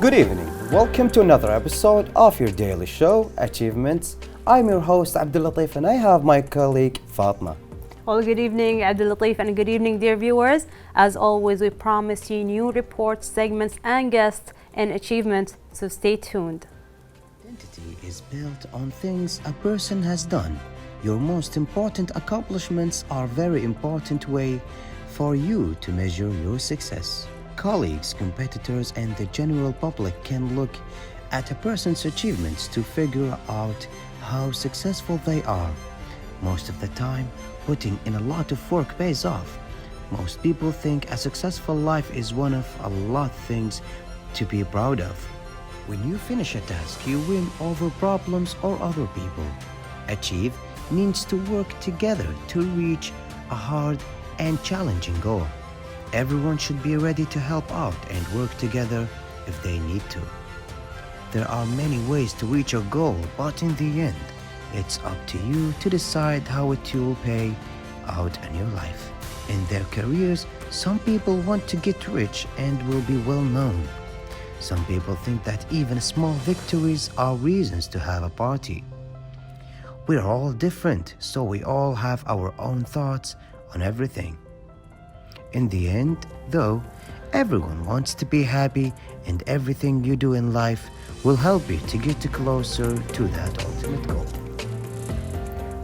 Good evening. Welcome to another episode of your daily show, Achievements. I'm your host, Abdul Latif, and I have my colleague, Fatma. Well, good evening, Abdul Latif, and good evening, dear viewers. As always, we promise you new reports, segments, and guests and achievements, so stay tuned. Identity is built on things a person has done. Your most important accomplishments are a very important way for you to measure your success. Colleagues, competitors, and the general public can look at a person's achievements to figure out how successful they are. Most of the time, putting in a lot of work pays off. Most people think a successful life is one of a lot of things to be proud of. When you finish a task, you win over problems or other people. Achieve means to work together to reach a hard and challenging goal. Everyone should be ready to help out and work together if they need to. There are many ways to reach your goal, but in the end, it's up to you to decide how it will pay out in your life. In their careers, some people want to get rich and will be well known. Some people think that even small victories are reasons to have a party. We're all different, so we all have our own thoughts on everything. In the end, though, everyone wants to be happy, and everything you do in life will help you to get closer to that ultimate goal.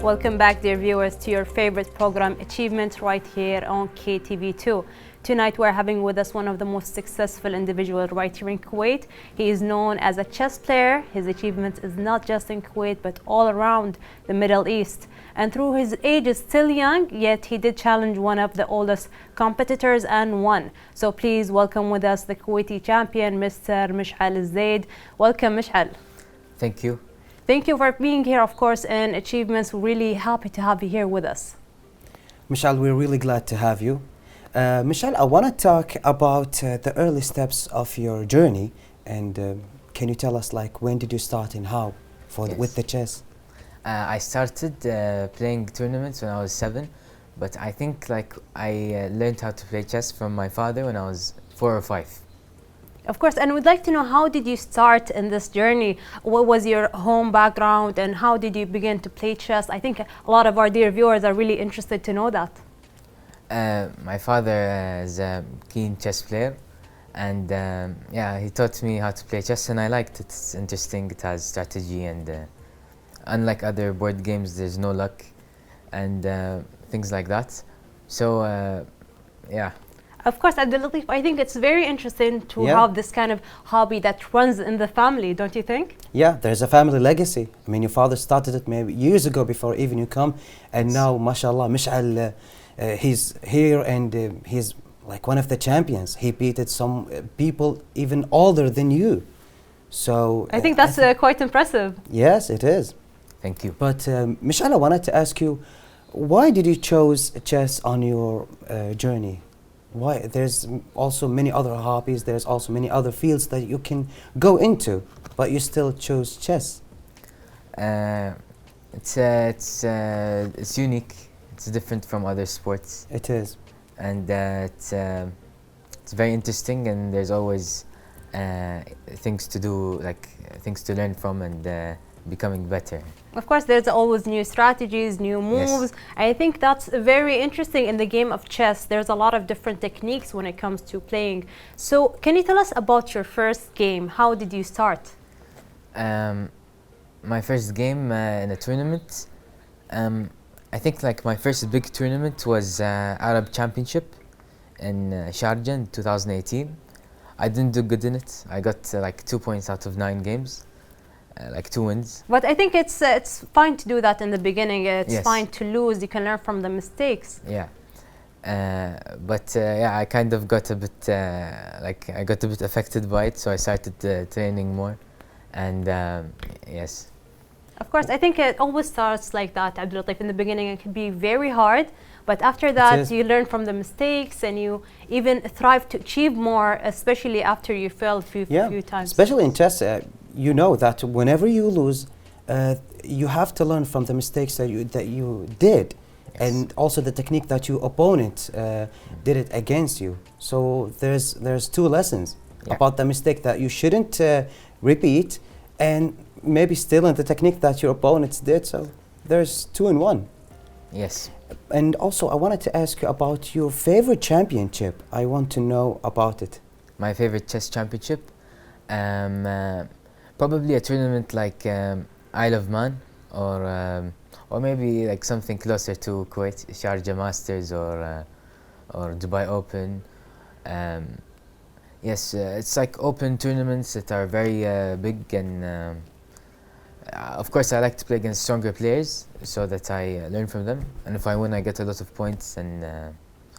Welcome back, dear viewers, to your favorite program, Achievements, right here on KTV2. Tonight, we're having with us one of the most successful individuals right here in Kuwait. He is known as a chess player. His achievements is not just in Kuwait, but all around the Middle East. And through his age is still young, yet he did challenge one of the oldest competitors and won. So please welcome with us the Kuwaiti champion, Mr. Mish'al Zaid. Welcome, Mish'al. Thank you. Thank you for being here, of course, and Achievements. We're really happy to have you here with us. Mish'al, we're really glad to have you. Mish'al, I want to talk about the early steps of your journey, and can you tell us, like, when did you start and how with the chess? I started playing tournaments when I was 7, but I think I learned how to play chess from my father when I was 4 or 5. Of course, and we'd like to know, how did you start in this journey? What was your home background and how did you begin to play chess? I think a lot of our dear viewers are really interested to know that. My father is a keen chess player, and he taught me how to play chess, and I liked it. It's interesting, it has strategy, and unlike other board games, there's no luck and things like that. So, yeah. Of course, Abdul Latif, I think it's very interesting to have this kind of hobby that runs in the family, don't you think? Yeah, there's a family legacy. I mean, your father started it maybe years ago before even you come, and now, mashallah, Mish'al, he's here and he's like one of the champions. He beat some people even older than you. So I think that's quite impressive. Yes, it is. Thank you. But Mish'al, I wanted to ask you, why did you choose chess on your journey? Why? There's also many other hobbies, there's also many other fields that you can go into, but you still chose chess. It's unique. It's different from other sports. It is. And it's very interesting, and there's always things to do, like things to learn from, and becoming better. Of course, there's always new strategies, new moves. Yes. I think that's very interesting in the game of chess. There's a lot of different techniques when it comes to playing. So can you tell us about your first game? How did you start? My first game in a tournament, I think my first big tournament was Arab Championship in Sharjah in 2018. I didn't do good in it. I got 2 points out of 9 games. 2 wins. But I think it's fine to do that in the beginning. It's fine to lose. You can learn from the mistakes. Yeah, I kind of got a bit I got a bit affected by it, so I started training more, and yes. Of course, I think it always starts like that, Abdul Latif. In the beginning, it can be very hard, but after that, you learn from the mistakes, and you even thrive to achieve more, especially after you fail a few times. Especially in chess. You know that whenever you lose, you have to learn from the mistakes that you did, and also the technique that your opponent did it against you. So there's 2 lessons. Yeah. about the mistake that you shouldn't repeat, and maybe still in the technique that your opponents did. So there's 2 in 1. Yes. And also, I wanted to ask you about your favorite championship. I want to know about it. My favorite chess championship, probably a tournament like Isle of Man, or maybe like something closer to Kuwait, Sharjah Masters or Dubai Open. Yes, it's like open tournaments that are very big, and of course I like to play against stronger players so that I learn from them, and if I win I get a lot of points, and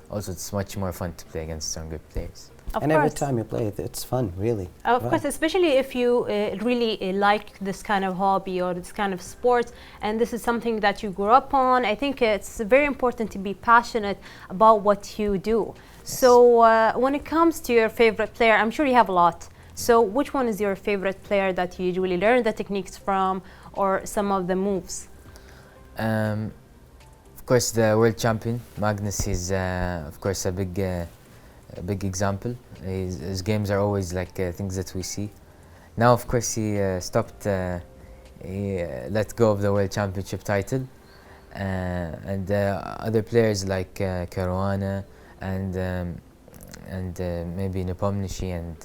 also it's much more fun to play against stronger players. Of And course. every time you play it, it's fun, really. Of Right. course, especially if you really like this kind of hobby or this kind of sport, and this is something that you grew up on. I think it's very important to be passionate about what you do. So when it comes to your favorite player, I'm sure you have a lot. So which one is your favorite player that you usually learn the techniques from, or some of the moves? Of course, the world champion Magnus is of course a big example. His games are always like things that we see. Now, of course, he stopped. He let go of the world championship title, and other players like Caruana and maybe Nepomniachtchi and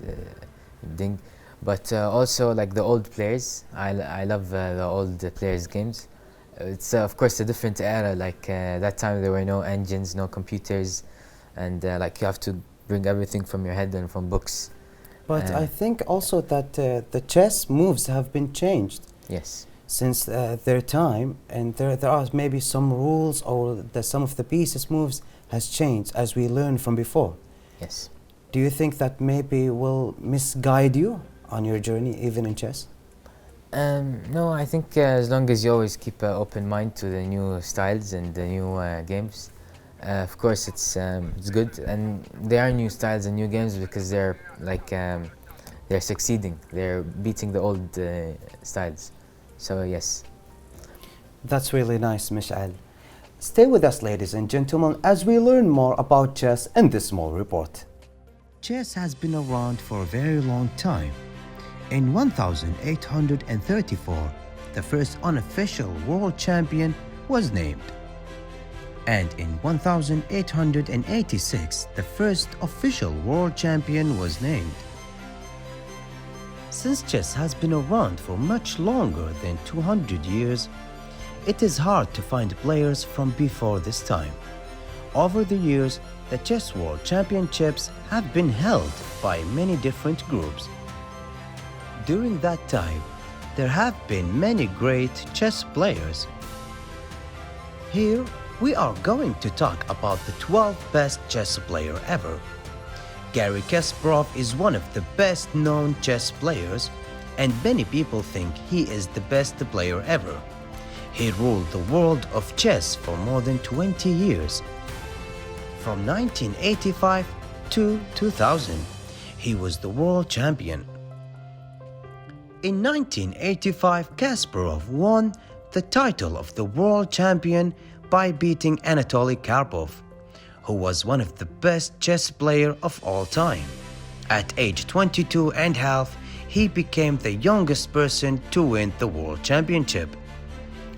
Ding, but also like the old players. I love the old players' games. It's of course a different era. Like that time, there were no engines, no computers, and like you have to bring everything from your head and from books. But I think also that the chess moves have been changed Yes. since their time, and there are maybe some rules, or some of the pieces moves has changed as we learned from before. Yes. Do you think that maybe will misguide you on your journey, even in chess? No, I think as long as you always keep an open mind to the new styles and the new games, of course it's good. And there are new styles and new games because they're like they're succeeding. They're beating the old styles. So yes. That's really nice, Mish'al. Stay with us, ladies and gentlemen, as we learn more about chess in this small report. Chess has been around for a very long time. In 1834, the first unofficial world champion was named. And in 1886, the first official world champion was named. Since chess has been around for much longer than 200 years, it is hard to find players from before this time. Over the years, the Chess World Championships have been held by many different groups. During that time, there have been many great chess players. Here, we are going to talk about the 12 best chess player ever. Garry Kasparov is one of the best known chess players, and many people think he is the best player ever. He ruled the world of chess for more than 20 years. From 1985 to 2000, he was the world champion. In 1985, Kasparov won the title of the world champion by beating Anatoly Karpov, who was one of the best chess players of all time. At age 22 and a half, he became the youngest person to win the world championship.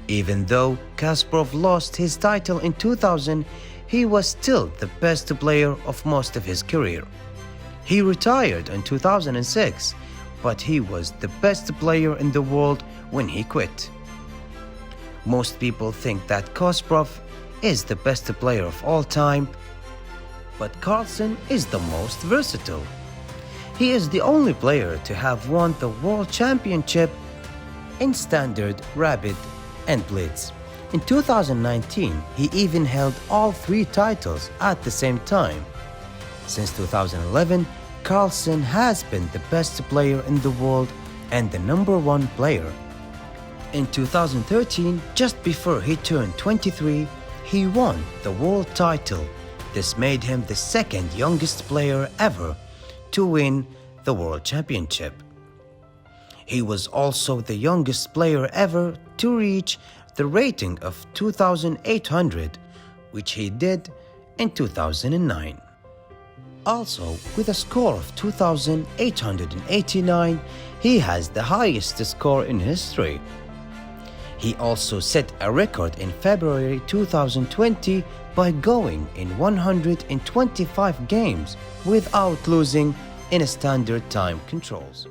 Even though Kasparov lost his title in 2000, he was still the best player of most of his career. He retired in 2006, but he was the best player in the world when he quit. Most people think that Kasparov is the best player of all time, but Carlsen is the most versatile. He is the only player to have won the world championship in Standard, Rapid, and Blitz. In 2019, he even held all 3 titles at the same time. Since 2011, Carlsen has been the best player in the world and the #1 player. In 2013, just before he turned 23, he won the world title. This made him the second youngest player ever to win the world championship. He was also the youngest player ever to reach the rating of 2,800, which he did in 2009. Also, with a score of 2,889, he has the highest score in history. He also set a record in February 2020 by going in 125 games without losing in standard time controls.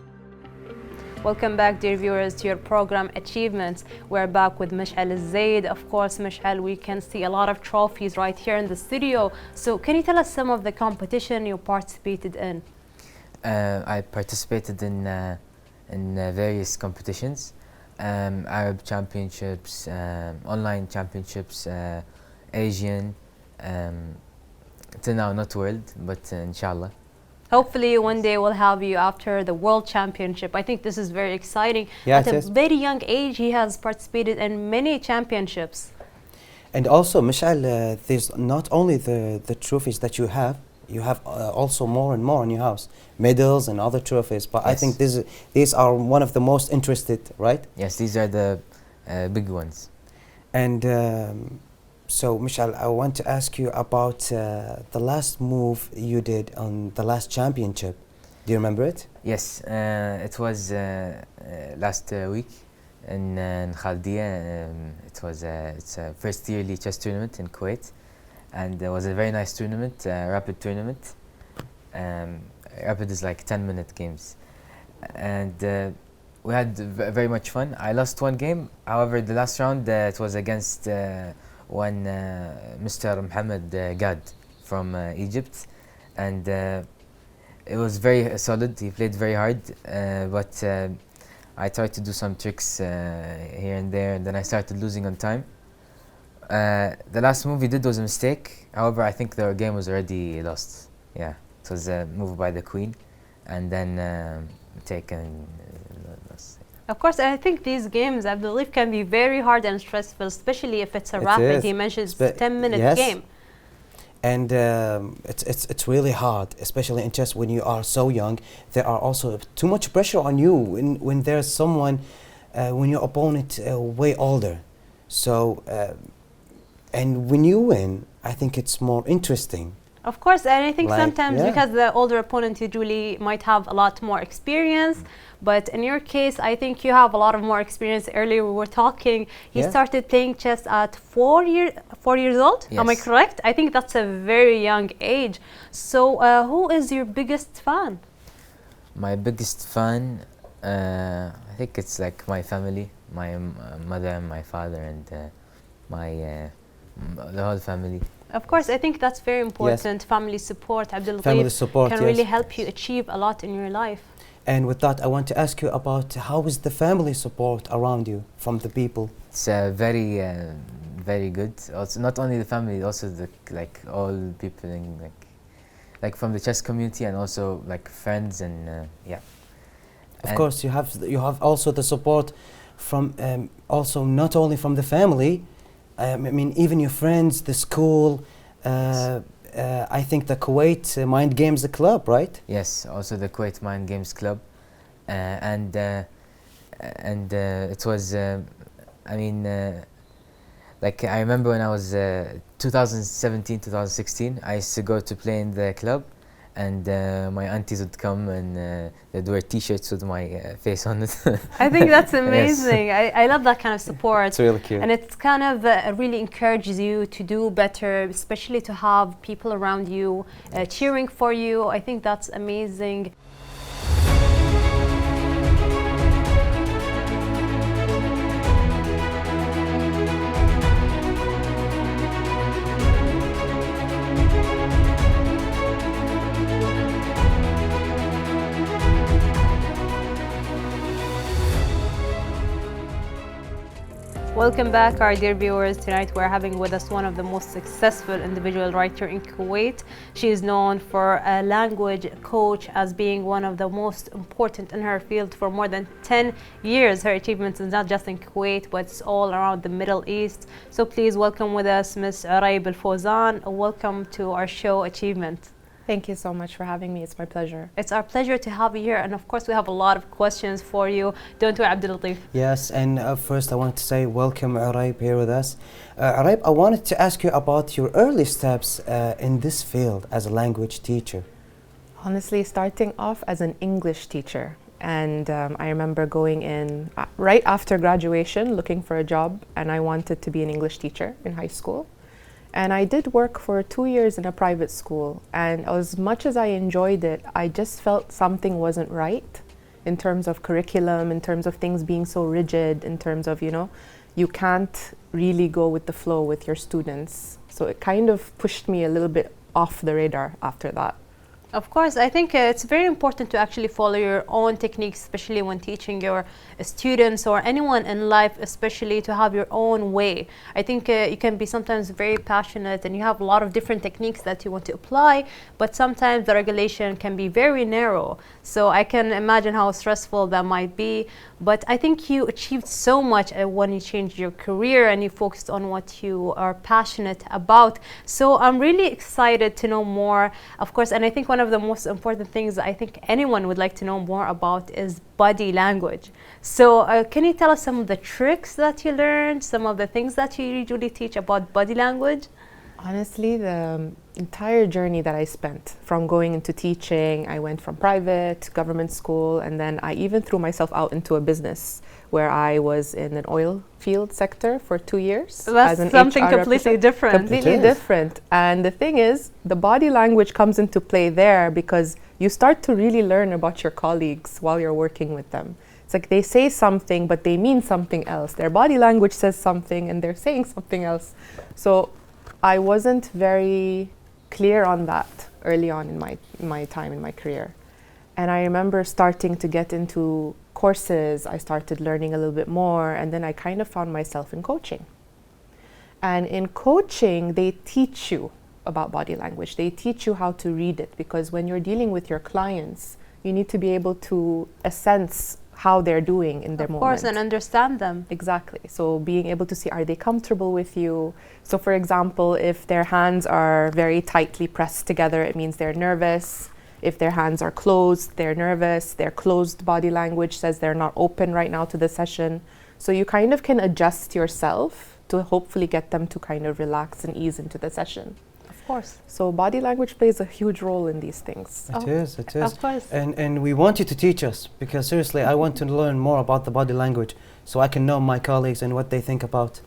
Welcome back, dear viewers, to your program Achievements. We're back with Mish'al Zaid. Of course, Mish'al, we can see a lot of trophies right here in the studio. So can you tell us some of the competition you participated in? I participated in various competitions, Arab championships, online championships, Asian, till now not world, but inshallah. Hopefully one day we'll have you after the World Championship. I think this is very exciting. Yeah, At a very young age, he has participated in many championships. And also, Mish'al, there's not only the trophies that you have also more and more in your house, medals and other trophies. But Yes. I think these are one of the most interested, right? Yes, these are the big ones. And so, Mish'al, I want to ask you about the last move you did on the last championship. Do you remember it? Yes, it was last week in Khaldiya. It's a first yearly chess tournament in Kuwait, and it was a very nice tournament, rapid tournament. Rapid is like 10-minute games, and we had very much fun. I lost one game, however, the last round it was against one Mr. Mohammed Gad from Egypt, and it was very solid. He played very hard, but I tried to do some tricks here and there, and then I started losing on time. The last move he did was a mistake. However, I think the game was already lost. Yeah, it was a move by the queen, and then taken lost. Of course, I think these games, I believe, can be very hard and stressful, especially if it's a rapid. He mentions 10-minute yes. game. And it's really hard, especially in chess when you are so young. There are also too much pressure on you when there's someone, when your opponent way older. So, and when you win, I think it's more interesting. Of course, and I think Like, sometimes yeah. because the older opponent usually might have a lot more experience, but in your case, I think you have a lot of more experience. Earlier we were talking, he Yeah. started playing chess at 4 years old. Am I Yes. correct? I think that's a very young age. So who is your biggest fan? My biggest fan, I think it's like my family, my mother and my father, and the whole family. Of course, I think that's very important. Family support, Abdul Family Latif, support, can yes. really help you achieve a lot in your life. And with that, I want to ask you about how is the family support around you from the people? It's very good. Also, not only the family, also like all people in like from the chess community, and also like friends and yeah. Of And course, you have also the support from also not only from the family. I mean, even your friends, the school. I think the Kuwait Mind Games Club, right? Yes, also the Kuwait Mind Games Club, and it was. I mean, like I remember when I was 2017, 2016, I used to go to play in the club, and my aunties would come and they'd wear T-shirts with my face on it. I think that's Yes. amazing. I love that kind of support. It's really cute. And it kind of really encourages you to do better, especially to have people around you cheering for you. I think that's amazing. Welcome back, our dear viewers. Tonight we're having with us one of the most successful individual writer in Kuwait. She is known for a language coach as being one of the most important in her field for more than 10 years. Her achievements is not just in Kuwait, but it's all around the Middle East. So please welcome with us Ms. Uraib Al-Fawzan. Welcome to our show Achievement. Thank you so much for having me. It's my pleasure. It's our pleasure to have you here, and of course we have a lot of questions for you. Don't worry, Abdul Latif. Yes, and first I want to say welcome Uraib here with us. Uraib, I wanted to ask you about your early steps in this field as a language teacher. Honestly, starting off as an English teacher. And I remember going in right after graduation looking for a job, and I wanted to be an English teacher in high school. And I did work for 2 years in a private school. And as much as I enjoyed it, I just felt something wasn't right in terms of curriculum, in terms of things being so rigid, in terms of, you can't really go with the flow with your students. So it kind of pushed me a little bit off the radar after that. Of course, I think it's very important to actually follow your own techniques, especially when teaching your students or anyone in life, especially to have your own way. I think you can be sometimes very passionate and you have a lot of different techniques that you want to apply, but sometimes the regulation can be very narrow. So I can imagine how stressful that might be. But I think you achieved so much when you changed your career and you focused on what you are passionate about. So I'm really excited to know more, of course, and I think one of the most important things I think anyone would like to know more about is body language. So can you tell us some of the tricks that you learned, some of the things that you usually teach about body language? Honestly, the entire journey that I spent from going into teaching, I went from private, government school, and then I even threw myself out into a business where I was in an oil field sector for 2 years. That's something completely different. Completely different. And the thing is, the body language comes into play there because you start to really learn about your colleagues while you're working with them. It's like they say something, but they mean something else. Their body language says something and they're saying something else. So I wasn't very clear on that early on in my time in my career. And I remember starting to get into courses, I started learning a little bit more, and then I kind of found myself in coaching. And in coaching, they teach you about body language. They teach you how to read it, because when you're dealing with your clients, you need to be able to sense how they're doing in their moment. Of course, and understand them. Exactly. So being able to see, are they comfortable with you? So for example, if their hands are very tightly pressed together, it means they're nervous. If their hands are closed, they're nervous. Their closed body language says they're not open right now to the session. So you kind of can adjust yourself to hopefully get them to kind of relax and ease into the session. Of course. So body language plays a huge role in these things. It is. Of course. And we want you to teach us, because seriously, I want to learn more about the body language so I can know my colleagues and what they think about.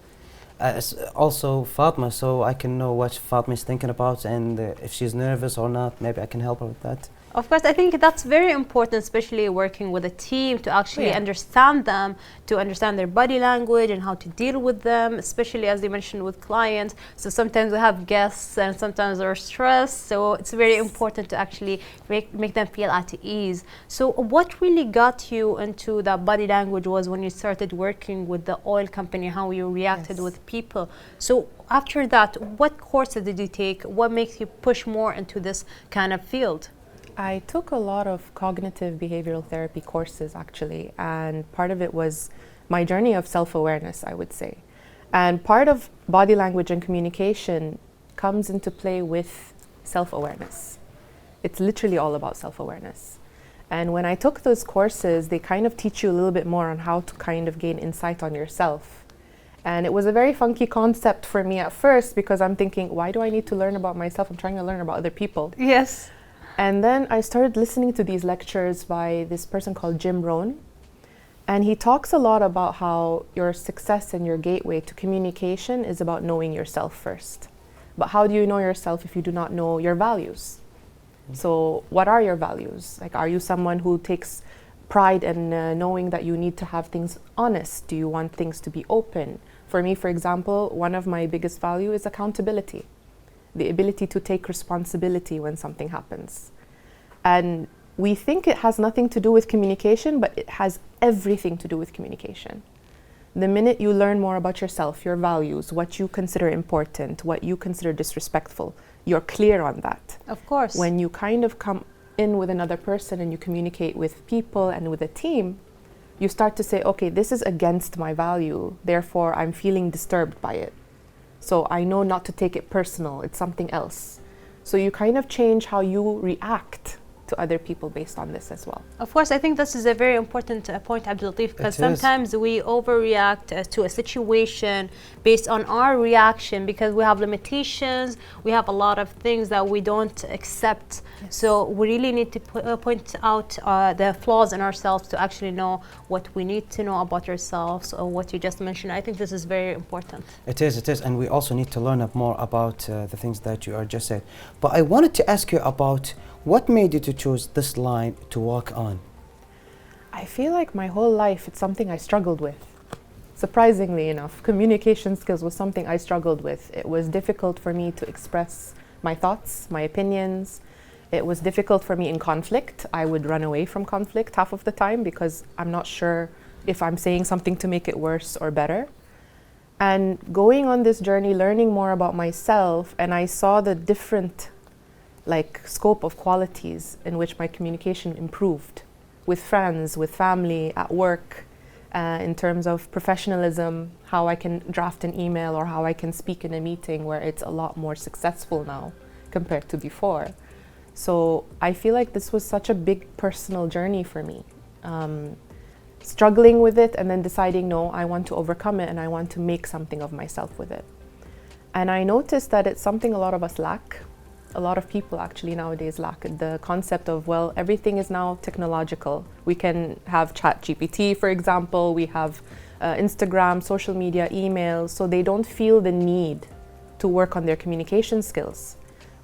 Also Fatma, so I can know what Fatma is thinking about, and if she's nervous or not, maybe I can help her with that. Of course, I think that's very important, especially working with a team, to actually understand them, to understand their body language and how to deal with them, especially as you mentioned with clients. So sometimes we have guests and sometimes they're stressed. So it's very important to actually make them feel at ease. So what really got you into that body language was when you started working with the oil company, how you reacted with people. So after that, what courses did you take? What makes you push more into this kind of field? I took a lot of cognitive behavioral therapy courses actually, and part of it was my journey of self-awareness, I would say. And part of body language and communication comes into play with self-awareness. It's literally all about self-awareness. And when I took those courses, they kind of teach you a little bit more on how to kind of gain insight on yourself. And it was a very funky concept for me at first, because I'm thinking, why do I need to learn about myself? I'm trying to learn about other people. Yes. And then I started listening to these lectures by this person called Jim Rohn. And he talks a lot about how your success and your gateway to communication is about knowing yourself first. But how do you know yourself if you do not know your values? So what are your values? Like, are you someone who takes pride in knowing that you need to have things honest? Do you want things to be open? For me, for example, one of my biggest values is accountability. The ability to take responsibility when something happens. And we think it has nothing to do with communication, but it has everything to do with communication. The minute you learn more about yourself, your values, what you consider important, what you consider disrespectful, you're clear on that. Of course. When you kind of come in with another person and you communicate with people and with a team, you start to say, okay, this is against my value, therefore I'm feeling disturbed by it. So I know not to take it personal, it's something else. So you kind of change how you react to other people based on this as well. Of course, I think this is a very important point, Abdulatif, because sometimes we overreact to a situation based on our reaction because we have limitations, we have a lot of things that we don't accept. Yes. So we really need to point out the flaws in ourselves to actually know what we need to know about ourselves or what you just mentioned. I think this is very important. It is, and we also need to learn up more about the things that you are just said. But I wanted to ask you about what made you to choose this line to walk on? I feel like my whole life it's something I struggled with. Surprisingly enough, communication skills was something I struggled with. It was difficult for me to express my thoughts, my opinions. It was difficult for me in conflict. I would run away from conflict half of the time because I'm not sure if I'm saying something to make it worse or better. And going on this journey, learning more about myself, and I saw the different scope of qualities in which my communication improved with friends, with family, at work, in terms of professionalism, how I can draft an email or how I can speak in a meeting where it's a lot more successful now compared to before. So I feel like this was such a big personal journey for me. Struggling with it and then deciding, no, I want to overcome it and I want to make something of myself with it. And I noticed that it's something a lot of us lack. A lot of people actually nowadays lack the concept of, well, everything is now technological. We can have ChatGPT, for example, we have Instagram, social media, emails, so they don't feel the need to work on their communication skills.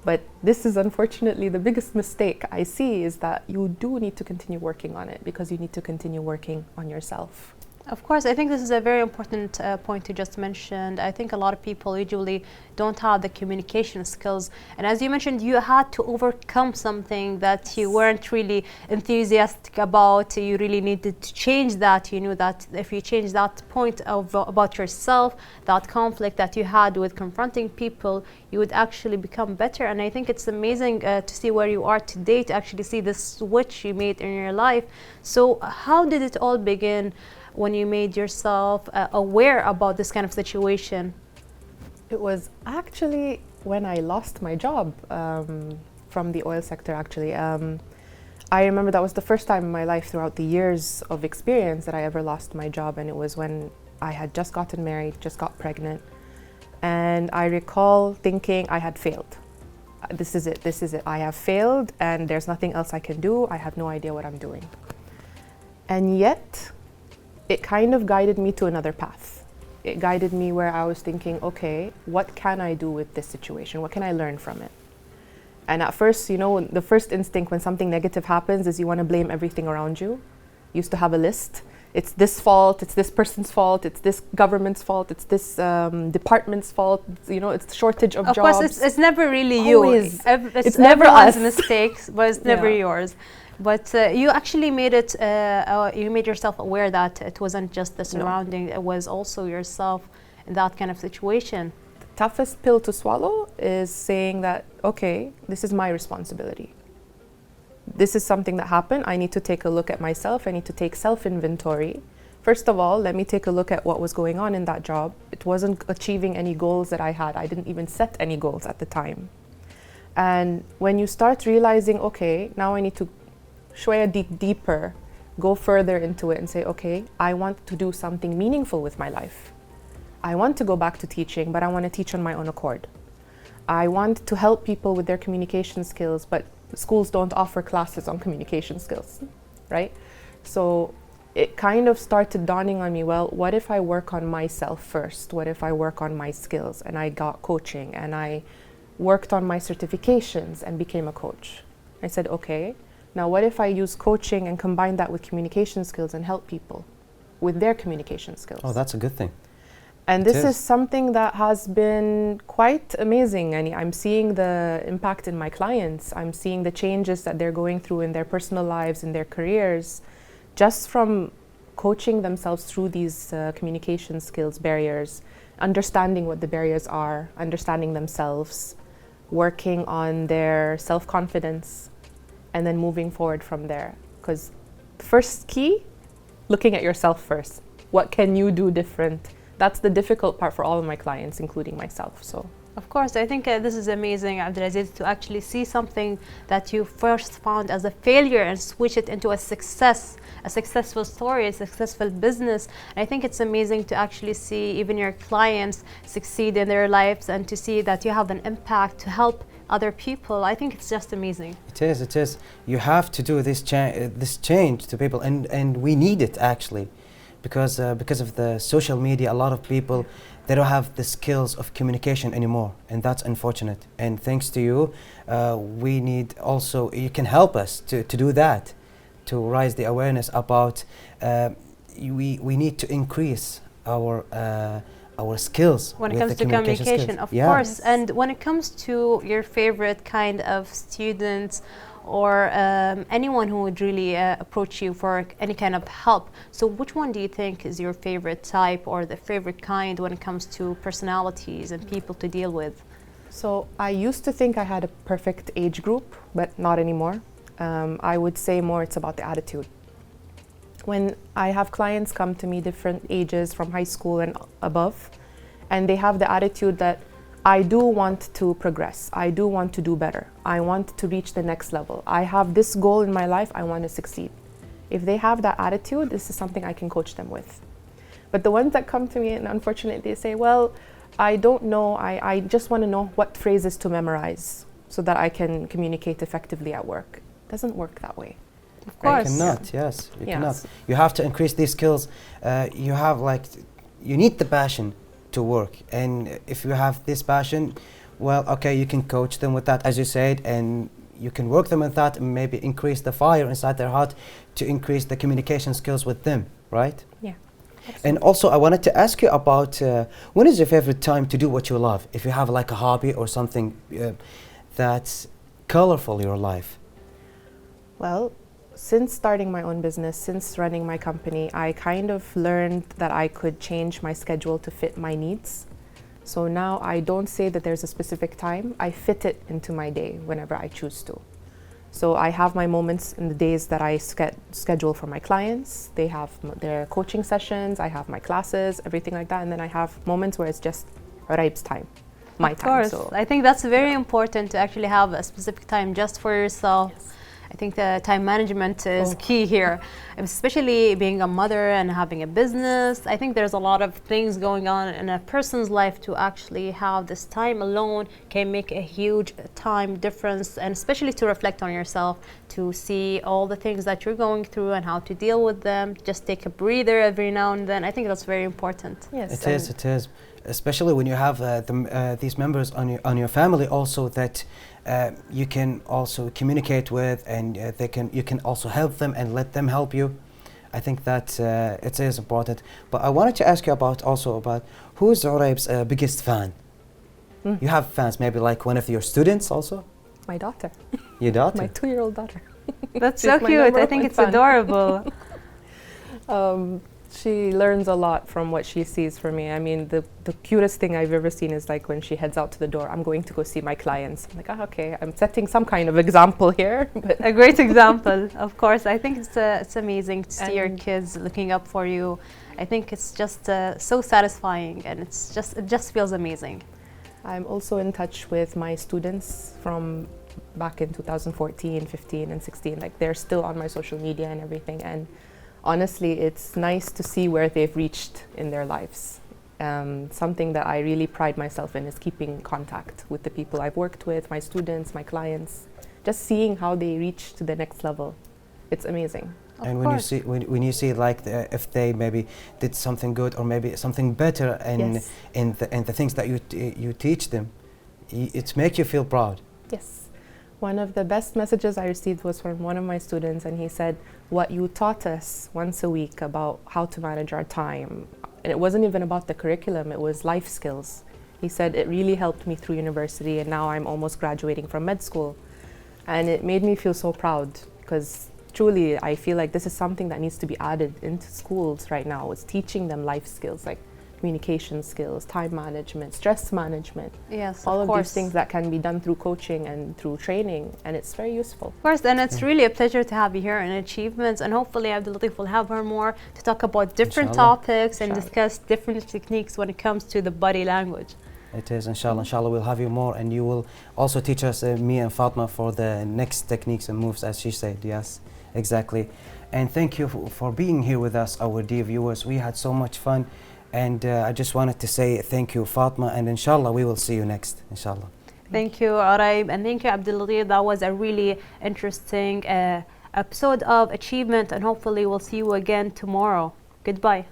But this is unfortunately the biggest mistake I see, is that you do need to continue working on it because you need to continue working on yourself. Of course, I think this is a very important point you just mentioned. I think a lot of people usually don't have the communication skills. And as you mentioned, you had to overcome something that you weren't really enthusiastic about. You really needed to change that. You knew that if you change that point about yourself, that conflict that you had with confronting people, you would actually become better. And I think it's amazing to see where you are today, to actually see the switch you made in your life. So how did it all begin when you made yourself aware about this kind of situation? It was actually when I lost my job from the oil sector, actually. I remember that was the first time in my life throughout the years of experience that I ever lost my job, and it was when I had just gotten married, just got pregnant. And I recall thinking I had failed. This is it, I have failed and there's nothing else I can do. I have no idea what I'm doing. And yet, it kind of guided me to another path. It guided me where I was thinking, okay, what can I do with this situation? What can I learn from it? And at first, the first instinct when something negative happens is you want to blame everything around you. You used to have a list. It's this fault, it's this person's fault, it's this government's fault, it's this department's fault, it's the shortage of jobs. Of course, it's never really you. It's never us. Mistakes, but it's never yours. But you actually made it, you made yourself aware that it wasn't just the surrounding, it was also yourself in that kind of situation. The toughest pill to swallow is saying that, okay, this is my responsibility. This is something that happened. I need to take a look at myself. I need to take self-inventory. First of all, let me take a look at what was going on in that job. It wasn't achieving any goals that I had. I didn't even set any goals at the time. And when you start realizing, okay, now I need to dig deeper, go further into it and say, okay, I want to do something meaningful with my life. I want to go back to teaching, but I want to teach on my own accord. I want to help people with their communication skills, but schools don't offer classes on communication skills, right? So it kind of started dawning on me, well, what if I work on myself first? What if I work on my skills? And I got coaching and I worked on my certifications and became a coach. I said, okay, now what if I use coaching and combine that with communication skills and help people with their communication skills? Oh, that's a good thing. And this is something that has been quite amazing. And I'm seeing the impact in my clients. I'm seeing the changes that they're going through in their personal lives, in their careers, just from coaching themselves through these communication skills barriers, understanding what the barriers are, understanding themselves, working on their self-confidence, and then moving forward from there. Because first key, looking at yourself first. What can you do different? That's the difficult part for all of my clients, including myself. So Of course, I think this is amazing, Abdulaziz, to actually see something that you first found as a failure and switch it into a success, a successful story, a successful business. And I think it's amazing to actually see even your clients succeed in their lives and to see that you have an impact to help other people. I think it's just amazing. It is, it is. You have to do this change to people, and we need it actually, because of the social media, a lot of people, they don't have the skills of communication anymore, and that's unfortunate. And thanks to you, we need also, you can help us to do that, to raise the awareness about, we need to increase our skills when it with comes the to communication, of Yeah. course. And when it comes to your favorite kind of students or anyone who would really approach you for any kind of help, so which one do you think is your favorite type or the favorite kind when it comes to personalities and people to deal with? So I used to think I had a perfect age group, but not anymore. I would say more it's about the attitude. When I have clients come to me different ages from high school and above, and they have the attitude that I do want to progress, I do want to do better, I want to reach the next level, I have this goal in my life, I want to succeed. If they have that attitude, this is something I can coach them with. But the ones that come to me and unfortunately they say, well, I don't know, I just want to know what phrases to memorize so that I can communicate effectively at work. It doesn't work that way. Of course. You cannot, yes, you Yes. cannot. You have to increase these skills. You need the passion to work, and if you have this passion, well, okay, you can coach them with that, as you said, and you can work them with that and maybe increase the fire inside their heart to increase the communication skills with them, right? Yeah. And also, I wanted to ask you about when is your favorite time to do what you love? If you have like a hobby or something that's colorful in your life. Well, since starting my own business, since running my company, I kind of learned that I could change my schedule to fit my needs. So now I don't say that there's a specific time, I fit it into my day whenever I choose to. So I have my moments in the days that I schedule for my clients. They have their coaching sessions, I have my classes, everything like that. And then I have moments where it's just Raib's time, my Of time. course. So I think that's very important to actually have a specific time just for yourself. Yes. I think the time management is Oh. key here, especially being a mother and having a business. I think there's a lot of things going on in a person's life to actually have this time alone can make a huge time difference, and especially to reflect on yourself, to see all the things that you're going through and how to deal with them. Just take a breather every now and then. I think that's very important. yes, It is, it is. Especially when you have these members on your family also that you can also communicate with, and you can also help them and let them help you. I think that it is important. But I wanted to ask you about who's Uraib's biggest fan? You have fans, maybe like one of your students also? my daughter, Your daughter? my 2-year-old daughter. That's She's so my cute. number I think one it's fan. adorable. She learns a lot from what she sees from me. I mean, the cutest thing I've ever seen is like when she heads out to the door, I'm going to go see my clients. I'm like, oh, okay, I'm setting some kind of example here. But A great example, of course. I think it's amazing to see your And- kids looking up for you. I think it's just so satisfying, and it just feels amazing. I'm also in touch with my students from back in 2014, 15, and 16. Like, they're still on my social media and everything. And honestly, it's nice to see where they've reached in their lives. Something that I really pride myself in is keeping contact with the people I've worked with, my students, my clients, just seeing how they reach to the next level. It's amazing. Of And course. when you see like if they maybe did something good or maybe something better Yes. in the things that you teach them, it makes you feel proud. Yes. One of the best messages I received was from one of my students, and he said, what you taught us once a week about how to manage our time, and it wasn't even about the curriculum, it was life skills. He said, it really helped me through university, and now I'm almost graduating from med school. And it made me feel so proud, because truly I feel like this is something that needs to be added into schools right now. It's teaching them life skills like communication skills, time management, stress management, Yes, all of of course. these things that can be done through coaching and through training, and it's very useful. Of course, and it's really a pleasure to have you here in Achievements, and hopefully Abdul Latif will have her more to talk about different Inshallah. topics and Inshallah. discuss different techniques when it comes to the body language. It is, inshallah. Inshallah, we'll have you more, and you will also teach us, me and Fatma, for the next techniques and moves, as she said. Yes, exactly. And thank you for being here with us, our dear viewers. We had so much fun, and I just wanted to say thank you, Fatma, and inshallah, we will see you next, inshallah. Thank you, Araib, and thank you, Abdulaghir. That was a really interesting episode of Achievement, and hopefully we'll see you again tomorrow. Goodbye.